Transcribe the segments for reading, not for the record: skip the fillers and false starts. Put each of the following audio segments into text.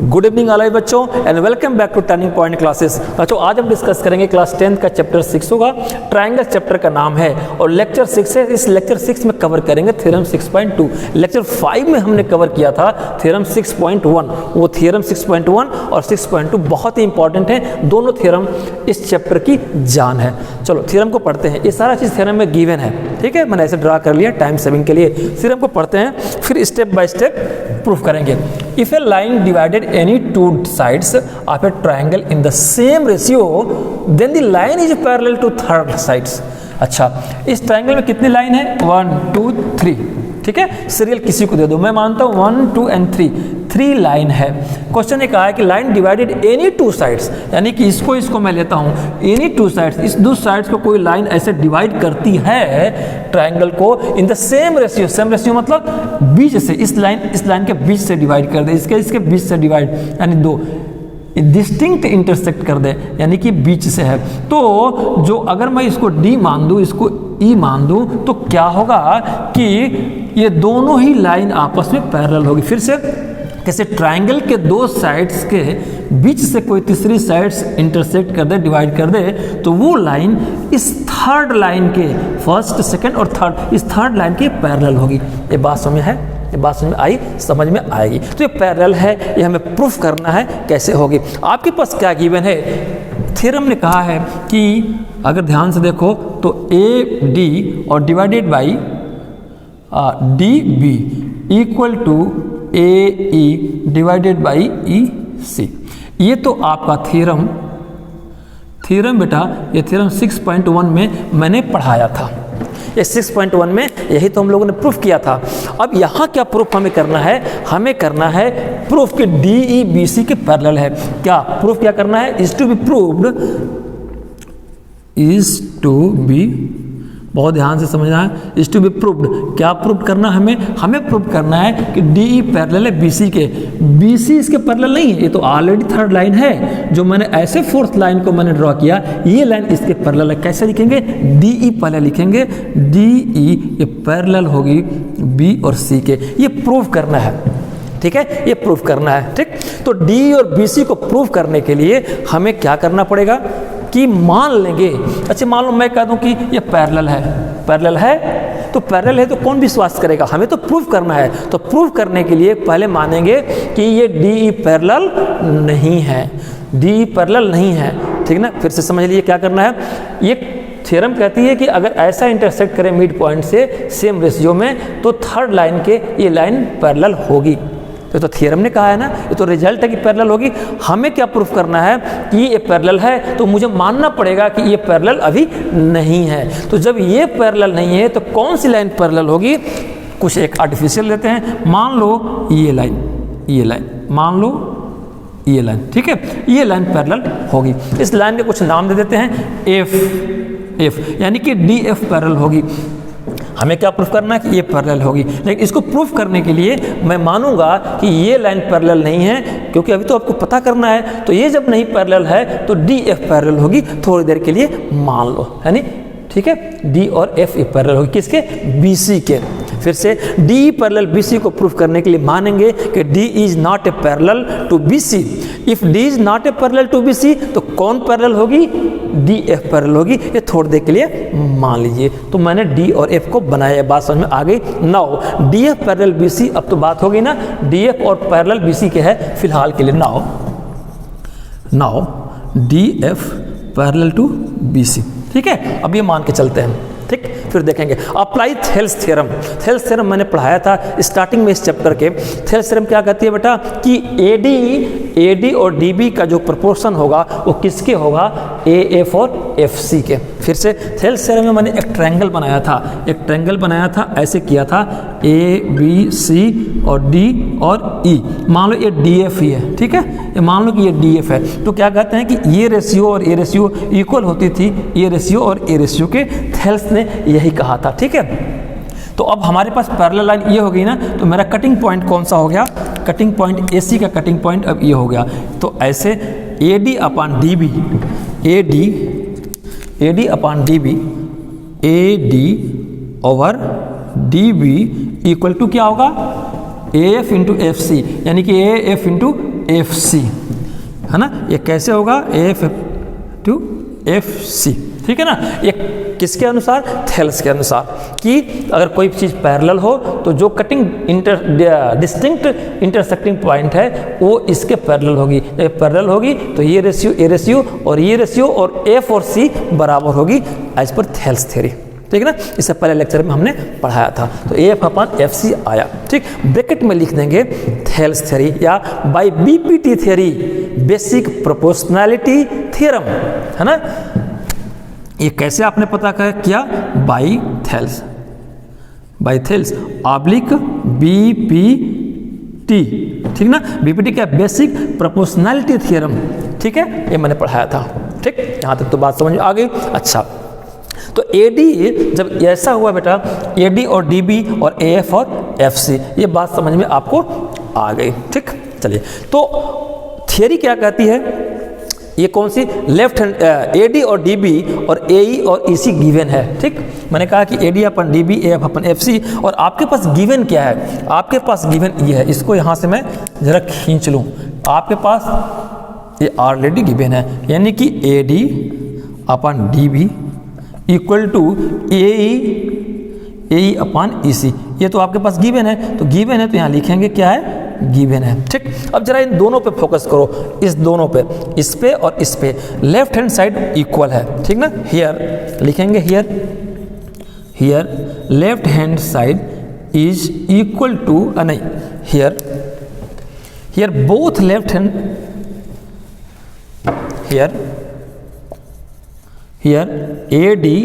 Good evening all बच्चों and welcome back to Turning Point Classes. बच्चों आज हम डिस्कस करेंगे क्लास 10 का चैप्टर 6 होगा, ट्रायंगल चैप्टर का नाम है और लेक्चर 6 है। इस लेक्चर 6 में कवर करेंगे थ्योरम 6.2। लेक्चर 5 में हमने कवर किया था थ्योरम 6.1। वो थ्योरम 6.1 और 6.2 बहुत ही इंपॉर्टेंट है, दोनों थ्योरम इस चैप्टर की जान है। चलो थ्योरम को पढ़ते हैं। ये सारा चीज़ थ्योरम में गिवन है, ठीक है, मैंने ऐसे ड्रा कर लिया टाइम सेविंग के लिए। थ्योरम को पढ़ते हैं, फिर स्टेप बाय स्टेप प्रूफ करेंगे। If A line divided any two sides of a triangle in the same ratio, then the line is parallel to third sides। अच्छा, इस ट्रायंगल में कितनी लाइन है? 1 2 3, ठीक है। सीरियल किसी को दे दो, मैं मानता हूँ 1 2 एंड 3 लाइन है। क्वेश्चन ने कहा है कि line divided any two sides, यानी कि इसको मैं लेता हूँ एनी टू साइड्स, इस दो साइड्स को कोई लाइन ऐसे डिवाइड करती है ट्रायंगल को in the same ratio. Same ratio मतलब बीच से, इस लाइन के बीच से डिवाइड कर दे, इसके बीच से डिवाइड, यानी दो डिस्टिंक्ट इंटरसेक्ट कर दे, यानी कि बीच से है। तो जो अगर मैं इसको D मान दूँ, इसको E मान दूँ, तो क्या होगा कि ये दोनों ही लाइन आपस में पैरेलल होगी। फिर से कैसे? ट्रायंगल के दो साइड्स के बीच से कोई तीसरी साइड्स इंटरसेक्ट कर दे, डिवाइड कर दे, तो वो लाइन इस थर्ड लाइन के, फर्स्ट सेकंड और थर्ड, इस थर्ड लाइन के पैरेलल होगी। ये बात समझ में है? ये बात समझ में आई? समझ में आएगी। तो ये पैरेलल है, ये हमें प्रूफ करना है कैसे होगी। आपके पास क्या गिवन है? थ्योरम ने कहा है कि अगर ध्यान से देखो तो AD और divided by DB equal to AE divided by EC। ये तो आपका थ्योरम बेटा, ये थ्योरम 6.1 में मैंने पढ़ाया था। ये 6.1 में यही तो हम लोगों ने प्रूफ किया था। अब यहाँ क्या प्रूफ हमें करना है? हमें करना है प्रूफ कि DE BC के पैरेलल है। क्या प्रूफ क्या करना है? Is to be proved, is to be, बहुत ध्यान से समझना है, इज टू बी प्रूव्ड। क्या प्रूव करना हमें प्रूव करना है कि DE पैरेलल है BC के। BC इसके पैरेलल नहीं है, ये तो ऑलरेडी थर्ड लाइन है। जो मैंने ऐसे फोर्थ लाइन को मैंने ड्रॉ किया, ये लाइन इसके पैरेलल है। कैसे लिखेंगे? DE पहले लिखेंगे, DE ये पैरेलल होगी B और C के। ये प्रूव करना है, ठीक है, ये प्रूव करना है, ठीक। तो DE और BC को प्रूव करने के लिए हमें क्या करना पड़ेगा कि मान लेंगे, अच्छा मान लो मैं कह दूं कि ये पैरेलल है, पैरेलल है, तो पैरेलल है तो कौन विश्वास करेगा? हमें तो प्रूफ करना है। तो प्रूफ करने के लिए पहले मानेंगे कि ये DE पैरेलल नहीं है, DE पैरेलल नहीं है, ठीक ना। फिर से समझ लीजिए क्या करना है। ये थ्योरम कहती है कि अगर ऐसा इंटरसेक्ट करे मिड पॉइंट से सेम रेशियो में, तो थर्ड लाइन के ये लाइन पैरेलल होगी। तो थ्योरम ने कहा है ना, ये तो रिजल्ट है कि पैरेलल होगी। हमें क्या प्रूफ करना है कि ये पैरेलल है, तो मुझे मानना पड़ेगा कि ये पैरेलल अभी नहीं है। तो जब ये पैरेलल नहीं है तो कौन सी लाइन पैरेलल होगी? कुछ एक आर्टिफिशियल लेते हैं, मान लो ये लाइन, मान लो ये लाइन, ठीक है, ये लाइन पैरेलल होगी। इस लाइन के कुछ नाम दे देते हैं, F, यानी कि DF पैरेलल होगी। हमें क्या प्रूफ करना है कि ये पैरेलल होगी। लेकिन इसको प्रूफ करने के लिए मैं मानूंगा कि ये लाइन पैरेलल नहीं है, क्योंकि अभी तो आपको पता करना है। तो ये जब नहीं पैरेलल है तो DF पैरेलल होगी। थोड़ी देर के लिए मान लो, है नी, ठीक है, D और F पैरेलल होगी किसके? BC के। फिर से DE पैरेलल BC को प्रूफ करने के लिए मानेंगे कि D is not a parallel to BC। If D is not a parallel to BC, तो कौन पैरेलल होगी? DF पैरेलल होगी। ये थोड़ी देर के लिए मान लीजिए। तो मैंने D और F को बनाया, बात समझ में आ गई। नाउ DF पैरेलल BC, अब तो बात होगी ना, DF और पैरेलल BC के है फिलहाल के लिए। Now DF parallel to BC, ठीक है। अब ये मान के चलते हैं, ठीक। फिर देखेंगे apply Thales theorem. Thales theorem मैंने पढ़ाया था स्टार्टिंग में इस चैप्टर के। थेल्स थ्योरम क्या कहती है बेटा कि AD और DB का जो प्रोपोर्शन होगा वो किसके होगा? AF और FC के। फिर से थेल्स थ्योरम में मैंने एक ट्रायंगल बनाया था, ऐसे किया था ABC और D और E। मान लो ये DF ही है, ठीक है, ये मान लो कि ये DF है। तो क्या कहते हैं कि ये रेशियो और ये रेशियो इक्वल होती थी, ये रेशियो और ये रेशियो के। थेल्स ने यही कहा था, ठीक है। तो अब हमारे पास पैरेलल लाइन ये हो गई ना, तो मेरा कटिंग पॉइंट कौन सा हो गया? कटिंग पॉइंट AC का कटिंग पॉइंट अब ये हो गया। तो ऐसे AD upon DB, AD upon DB, AD over DB equal to क्या होगा? AF इंटू FC, यानी कि AF इंटू एफ सी, है ना, ये कैसे होगा, एफ टू एफ सी, ठीक है ना। ये किसके अनुसार, थेल्स के अनुसार, कि अगर कोई चीज़ पैरेलल हो तो जो कटिंग डिस्टिंक्ट इंटरसेक्टिंग पॉइंट है वो इसके पैरेलल होगी। जब पैरेलल होगी तो ये रेशियो, ए रेशियो और ये रेशियो और एफ और सी बराबर होगी एज पर थेल्स थ्योरी, ठीक है ना। इससे पहले लेक्चर में हमने पढ़ाया था। तो एफ अपॉन एफ सी आया, ठीक। ब्रैकेट में लिख देंगे थेल्स थ्योरी या by BPT theory, basic proportionality theorem, है ना। ये कैसे आपने पता किया, बाई थेल्स ऑब्लिक बीपीटी, ठीक ना। बीपीटी क्या, बेसिक प्रोपोर्शनैलिटी थ्योरम, ठीक है, ये मैंने पढ़ाया था, ठीक। यहाँ तक तो बात समझ में आ गई। अच्छा, तो एडी जब ऐसा हुआ बेटा, एडी और डीबी और एएफ और एफसी, ये बात समझ में आपको आ गई, ठीक। चलिए, तो थियरी क्या कहती है, ये कौन सी, लेफ्ट हैंड एडी और डीबी और एई और ईसी गिवन है, ठीक। मैंने कहा कि एडी अपन डीबी, एएफ अपन एफसी, और आपके पास गिवन क्या है, आपके पास गिवन ये है। इसको यहाँ से मैं जरा खींच लूँ, आपके पास ये ऑलरेडी गिवन है, यानी कि AD upon DB equal to A upon EC, ये तो आपके पास गिवन है। तो गिवन है तो यहाँ लिखेंगे क्या है, गिवन है, ठीक। अब जरा इन दोनों पे फोकस करो, इस दोनों पे, इस पे और इस पे। लेफ्ट हैंड साइड इक्वल है, ठीक ना। हियर लिखेंगे, here left hand side is equal to, नहीं, here both left hand, here A D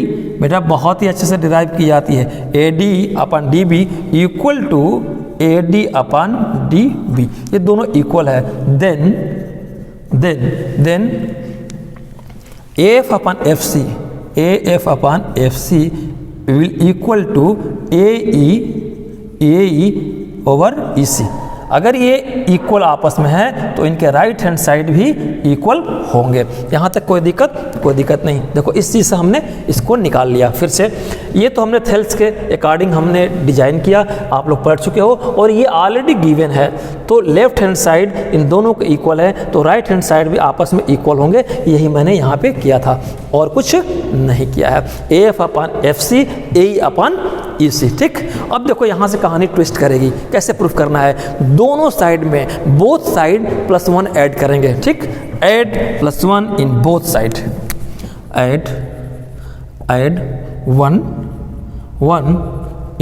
बेटा बहुत ही अच्छे से डिराइव की जाती है, A D upon D B equal to A D upon D B, ये दोनों इक्वल है। Then F upon F C, F upon F C will equal to A over E C. अगर ये इक्वल आपस में है तो इनके राइट हैंड साइड भी इक्वल होंगे। यहाँ तक कोई दिक्कत नहीं। देखो इस चीज़ से हमने इसको निकाल लिया। फिर से ये तो हमने थेल्स के अकॉर्डिंग हमने डिजाइन किया, आप लोग पढ़ चुके हो, और ये ऑलरेडी गिवन है। तो लेफ्ट हैंड साइड इन दोनों के इक्वल है तो राइट हैंड साइड भी आपस में इक्वल होंगे। यही मैंने यहाँ पे किया था और कुछ नहीं किया है। F upon F C, A upon E सी, ठीक। अब देखो यहाँ से कहानी ट्विस्ट करेगी। कैसे प्रूफ करना है, दोनों साइड में बोथ साइड +1 ऐड करेंगे, ठीक। Add +1 in both side, add 1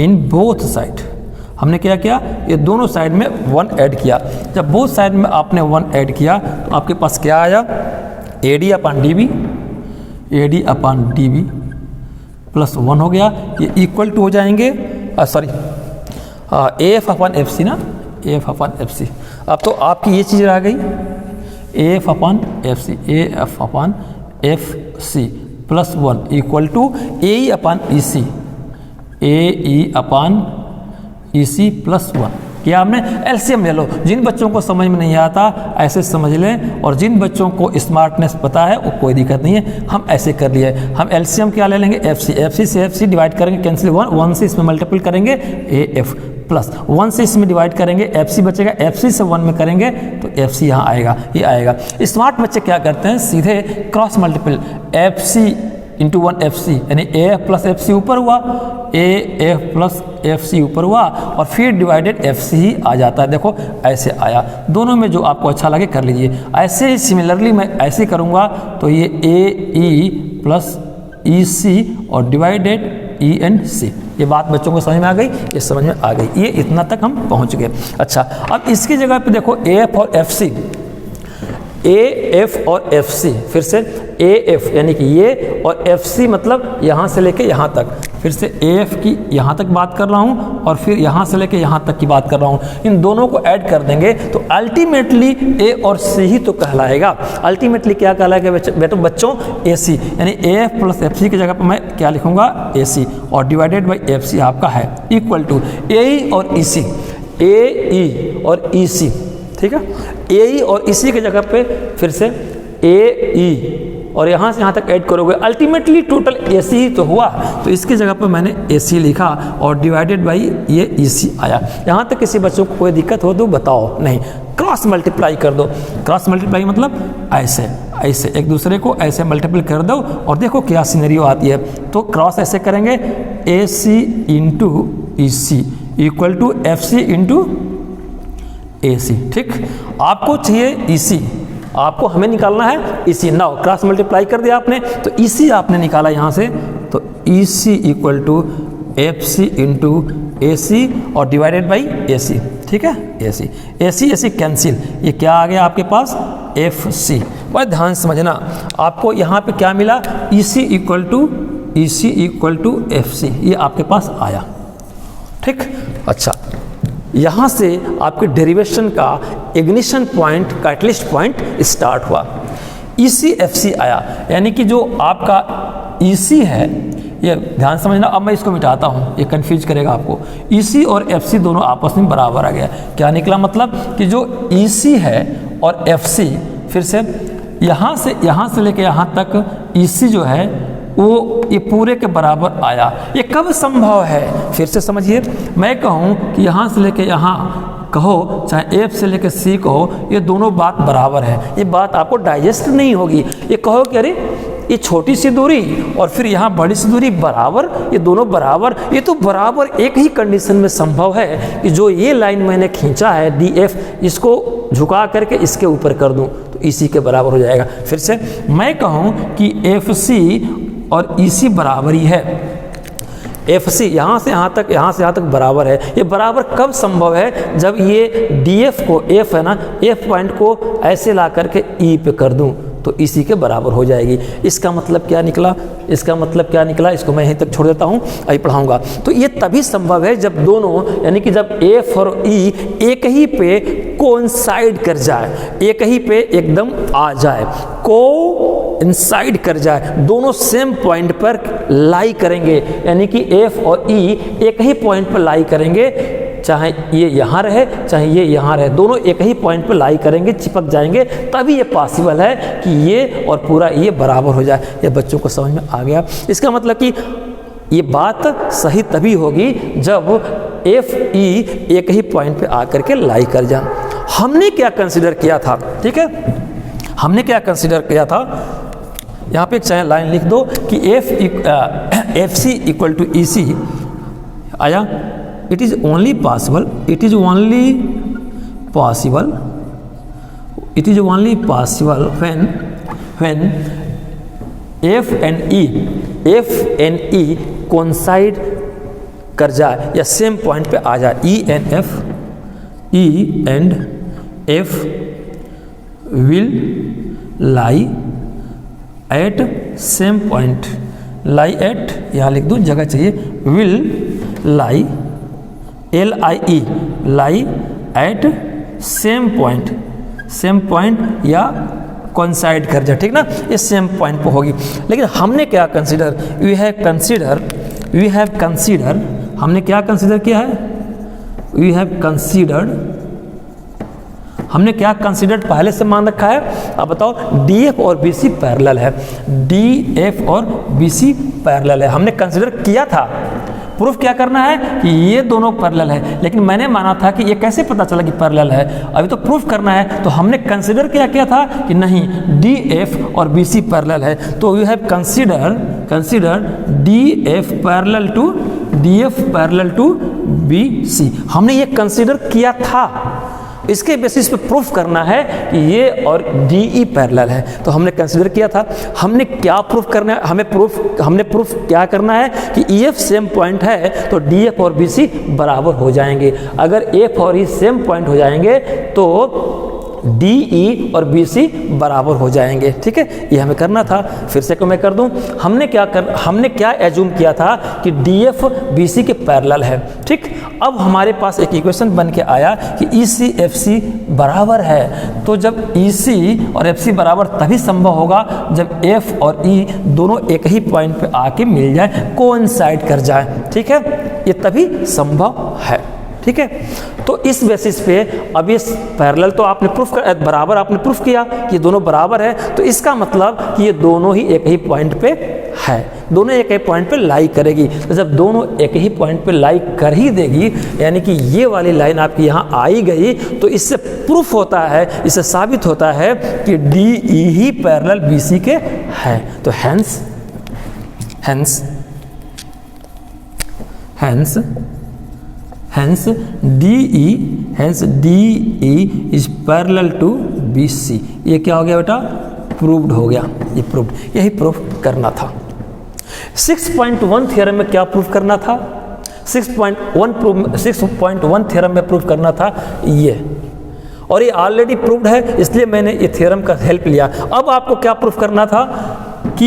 in both side. हमने क्या किया, ये दोनों साइड में 1 ऐड किया। जब बोथ साइड में आपने 1 ऐड किया तो आपके पास क्या आया, A D upon D B, A D upon D B +1 हो गया। ये इक्वल टू हो जाएंगे, sorry F upon F C ना, एफ अपन एफ सी। अब तो आपकी ये चीज़ आ गई, F upon F C, F upon F C +1 equal to A upon E C, A upon E C +1। क्या हमने एलसीएम ले लो। जिन बच्चों को समझ में नहीं आता ऐसे समझ लें, और जिन बच्चों को स्मार्टनेस पता है वो कोई दिक्कत नहीं है, हम ऐसे कर लिए। हम एलसीएम क्या ले लेंगे, एफ सी से एफ सी डिवाइड करेंगे, कैंसिल 1 से इसमें मल्टीपल करेंगे ए एफ, प्लस 1 से इसमें डिवाइड करेंगे, एफ सी बचेगा, एफ सी से 1 में करेंगे तो एफ सी यहाँ आएगा, ये आएगा। स्मार्ट बच्चे क्या करते हैं, सीधे cross multiple F C into 1 F C, यानी A F plus F C ऊपर हुआ, A F plus F C ऊपर हुआ, और फिर डिवाइडेड एफ सी ही आ जाता है। देखो ऐसे आया। दोनों में जो आपको अच्छा लगे कर लीजिए। ऐसे ही सिमिलरली मैं ऐसे करूँगा तो ये ए ई प्लस ई सी और डिवाइडेड ई एन सी। ये बात बच्चों को समझ में आ गई, ये समझ में आ गई, ये इतना तक हम पहुँच गए। अच्छा, अब इसकी जगह पे देखो ए एफ और एफ सी, ए एफ और एफ सी, फिर से ए एफ यानी कि ये, और एफ सी मतलब यहाँ से लेके यहाँ तक। फिर से ए एफ की यहाँ तक बात कर रहा हूँ और फिर यहाँ से लेके यहाँ तक की बात कर रहा हूँ। इन दोनों को ऐड कर देंगे तो अल्टीमेटली ए और सी ही तो कहलाएगा। अल्टीमेटली क्या कहलाएगा बेटो बच्चों, ए सी, यानी A F plus F C की जगह पर मैं क्या लिखूँगा, ए सी, और डिवाइडेड बाई एफ सी आपका है इक्वल टू ए ई और ई सी, ए ई और ई सी, ठीक है। ए ई और इसी की जगह पे फिर से ए ई और यहाँ से यहाँ तक ऐड करोगे, अल्टीमेटली टोटल AC ही तो हुआ। तो इसकी जगह पर मैंने AC लिखा और डिवाइडेड बाई ये EC आया। यहाँ तक किसी बच्चों को कोई दिक्कत हो तो बताओ, नहीं क्रॉस मल्टीप्लाई कर दो। क्रॉस मल्टीप्लाई मतलब ऐसे ऐसे एक दूसरे को ऐसे मल्टीप्लाई कर दो और देखो क्या सिनेरियो आती है। तो क्रॉस ऐसे करेंगे AC into EC equal to FC into AC। ठीक, आपको चाहिए EC, आपको हमें निकालना है EC। नाउ क्रॉस मल्टीप्लाई कर दिया आपने तो EC आपने निकाला यहाँ से, तो EC equal to FC into AC और डिवाइडेड बाई AC। ठीक है, AC कैंसिल, ये क्या आ गया आपके पास FC। बड़ा ध्यान से समझना, आपको यहाँ पे क्या मिला EC इक्वल टू FC, ये आपके पास आया। ठीक, अच्छा यहाँ से आपके डेरिवेशन का ignition point, catalyst point start हुआ। EC FC आया, यानी कि जो आपका EC है, ये ध्यान समझना। अब मैं इसको मिटाता हूँ, ये कंफ्यूज करेगा आपको। EC और FC दोनों आपस में बराबर आ गया। क्या निकला, मतलब कि जो EC है और FC, फिर से यहाँ से लेके यहाँ तक EC जो है वो ये पूरे के बराबर आया। ये कब संभव है, फिर से समझिए। मैं कहूँ कि यहाँ से लेके यहाँ कहो, चाहे F से लेके C कहो, ये दोनों बात बराबर है, ये बात आपको डाइजेस्ट नहीं होगी। ये कहो कि अरे ये छोटी सी दूरी और फिर यहाँ बड़ी सी दूरी बराबर, ये दोनों बराबर, ये तो बराबर एक ही कंडीशन में संभव है कि जो ये लाइन मैंने खींचा है DF, इसको झुका करके इसके ऊपर कर दूं तो EC के बराबर हो जाएगा। फिर से मैं कहूँ कि FC और EC बराबर ही है। FC यहाँ से यहाँ तक बराबर है। ये बराबर कब संभव है, जब ये DF को, F है ना, F पॉइंट को ऐसे ला करके E पे कर दूं तो EC के बराबर हो जाएगी। इसका मतलब क्या निकला, इसको मैं यहीं तक छोड़ देता हूँ, अभी पढ़ाऊँगा। तो ये तभी संभव है जब दोनों, यानी कि जब F और E एक ही पे कोइंसाइड कर जाए, एक ही पे एकदम आ जाए, कोइंसाइड कर जाए, दोनों सेम पॉइंट पर लाई करेंगे, यानी कि F और E एक ही पॉइंट पर लाई करेंगे, चाहे ये यहाँ रहे चाहे ये यहाँ रहे, दोनों एक ही पॉइंट पर लाई करेंगे, चिपक जाएंगे, तभी ये पॉसिबल है कि ये और पूरा ये बराबर हो जाए। ये बच्चों को समझ में आ गया। इसका मतलब कि ये बात सही तभी होगी जब FE एक ही पॉइंट पे आकर के लाई कर जाए। हमने क्या कंसिडर किया था, ठीक है, हमने क्या कंसिडर किया था, यहाँ पे एक चाहे लाइन लिख दो कि FC इक्वल टू EC आया। It is only possible when F and E coincide कर जाए या सेम पॉइंट पे आ जाए। E and F will lie at same point, lie at, यहाँ लिख दो, जगह चाहिए, will lie LIE, lie at same point या coincide कर जाए, ठीक ना, ये सेम पॉइंट पे होगी। लेकिन हमने क्या कंसीडर, हमने क्या कंसीडर किया है, हमने क्या कंसीडर्ड पहले से मान रखा है। अब बताओ, DF और BC पैरेलल है, DF और BC पैरेलल है, हमने कंसीडर किया था। प्रूफ क्या करना है कि ये दोनों पैरेलल है, लेकिन मैंने माना था कि ये कैसे पता चला कि पैरेलल है, अभी तो प्रूफ करना है। तो हमने कंसीडर क्या किया था कि नहीं, DF और BC पैरेलल है, तो we have consider DF parallel to BC। हमने ये कंसीडर किया था, इसके बेसिस पे प्रूफ करना है कि ये और DE पैरेलल है, तो हमने कंसीडर किया था। हमने क्या प्रूफ करना है, हमने प्रूफ क्या करना है कि EF सेम पॉइंट है तो DF और BC बराबर हो जाएंगे। अगर F और E सेम पॉइंट हो जाएंगे तो DE और BC बराबर हो जाएंगे, ठीक है, ये हमें करना था। फिर से मैं कर दूं, हमने क्या एज्यूम किया था कि DF BC के पैरेलल है, ठीक। अब हमारे पास एक इक्वेशन बन के आया कि EC FC बराबर है। तो जब EC और FC बराबर तभी संभव होगा जब F और E दोनों एक ही पॉइंट पे आके मिल जाए, कोइंसाइड कर जाए, ठीक है, ये तभी संभव है। ठीक है। तो इस बेसिस पे अब ये पैरेलल तो आपने बराबर आपने प्रूफ किया कि ये दोनों बराबर है, तो इसका मतलब कि ये दोनों ही एक ही पॉइंट पे है, दोनों एक ही पॉइंट पे लाई करेगी। तो जब दोनों एक ही पॉइंट पे लाई कर ही देगी, यानी कि ये वाली लाइन आपकी यहाँ आई गई, तो इससे प्रूफ होता है, इससे साबित होता है कि डी ई ही पैरेलल बी सी के है। तो hence D E is parallel to B C. ये क्या हो गया बेटा? प्रूव्ड हो गया, ये प्रूव्ड, यही प्रूफ करना था। 6.1 थ्योरम में क्या प्रूफ करना था? 6.1 थ्योरम में प्रूफ करना था ये, और ये ऑलरेडी प्रूव्ड है, इसलिए मैंने ये थ्योरम का हेल्प लिया। अब आपको क्या प्रूफ करना था कि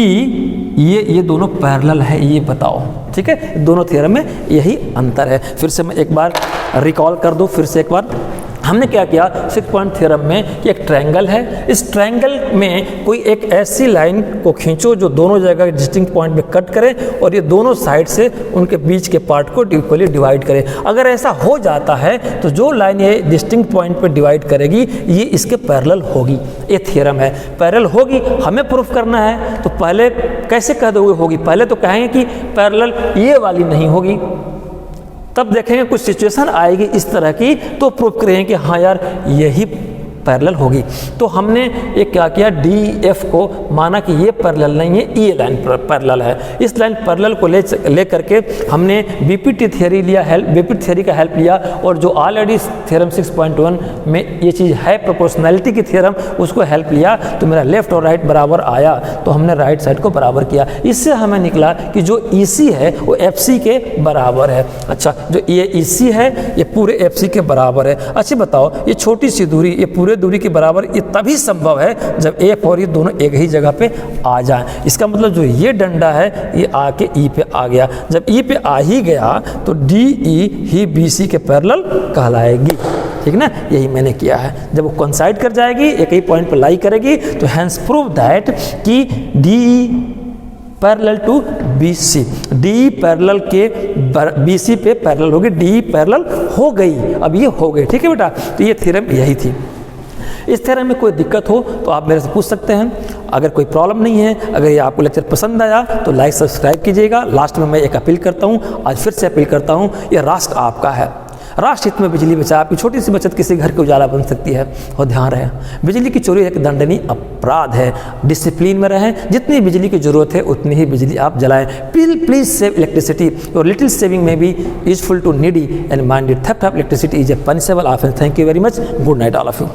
ये दोनों पैरेलल है, ये बताओ, ठीक है। दोनों थ्योरम में यही अंतर है। फिर से मैं एक बार रिकॉल कर दूं, फिर से एक बार हमने क्या किया 6 पॉइंट थ्योरम में कि एक ट्रायंगल है, इस ट्रायंगल में कोई एक ऐसी लाइन को खींचो जो दोनों जगह डिस्टिंक्ट पॉइंट में कट करे और ये दोनों साइड से उनके बीच के पार्ट को इक्वली डिवाइड करे। अगर ऐसा हो जाता है तो जो लाइन ये डिस्टिंक्ट पॉइंट पे डिवाइड करेगी ये इसके पैरेलल होगी। ये थ्योरम है, पैरेलल होगी, हमें प्रूफ करना है। तो पहले कैसे कह दोगे होगी? पहले तो कहेंगे कि पैरेलल ये वाली नहीं होगी, तब देखेंगे कुछ सिचुएशन आएगी इस तरह की, तो प्रूफ करेंगे कि हाँ यार यही पैरेलल होगी। तो हमने ये क्या किया, डी एफ को माना कि ये पैरेलल नहीं है, ये लाइन पैरेलल है। इस लाइन पैरेलल को ले करके हमने बीपीटी थ्योरी लिया, बीपीटी थ्योरी का हेल्प लिया, और जो ऑलरेडी थ्योरम 6.1 में ये चीज़ है प्रोपोर्शनैलिटी की थ्योरम, उसको हेल्प लिया, तो मेरा लेफ्ट और राइट बराबर आया, तो हमने राइट साइड को बराबर किया। इससे हमें निकला कि जो ई सी है वो एफ सी के बराबर है। अच्छा, जो ये ई सी है ये पूरे एफ सी के बराबर है। अच्छा बताओ, ये छोटी सी दूरी ये पूरे दूरी के बराबर ये तभी संभव है जब एफ और ये दोनों एक ही जगह पे आ जाएं। इसका मतलब जो ये डंडा है ये आके ई पे आ गया, जब ई पे आ ही गया तो डी ई ही बी सी के पैरेलल कहलाएगी, ठीक ना। यही मैंने किया है, जब वो कोइंसाइड कर जाएगी, एक ही पॉइंट पर लाई करेगी, तो हैंस प्रूव दैट कि D E parallel to B C, D parallel के बी सी पे पैरेलल होगी, डी पैरेलल हो गई, अब ये हो गई, ठीक है बेटा। तो ये थ्योरम यही थी। इस थ्योरम में कोई दिक्कत हो तो आप मेरे से पूछ सकते हैं। अगर कोई प्रॉब्लम नहीं है, अगर ये आपको लेक्चर पसंद आया तो लाइक सब्सक्राइब कीजिएगा। लास्ट में मैं एक अपील करता हूँ, आज फिर से अपील करता हूँ, ये राष्ट्र आपका है, राष्ट्र हित में बिजली बचाए। आपकी छोटी सी बचत किसी घर के उजाला बन सकती है। और ध्यान रहे, बिजली की चोरी एक दंडनीय अपराध है। डिसिप्लिन में रहें, जितनी बिजली की जरूरत है उतनी ही बिजली आप जलाएं। Please save electricity, your little saving may be useful to needy and minded. Theft of electricity is a punishable offence. Thank you very much. Good night all of you.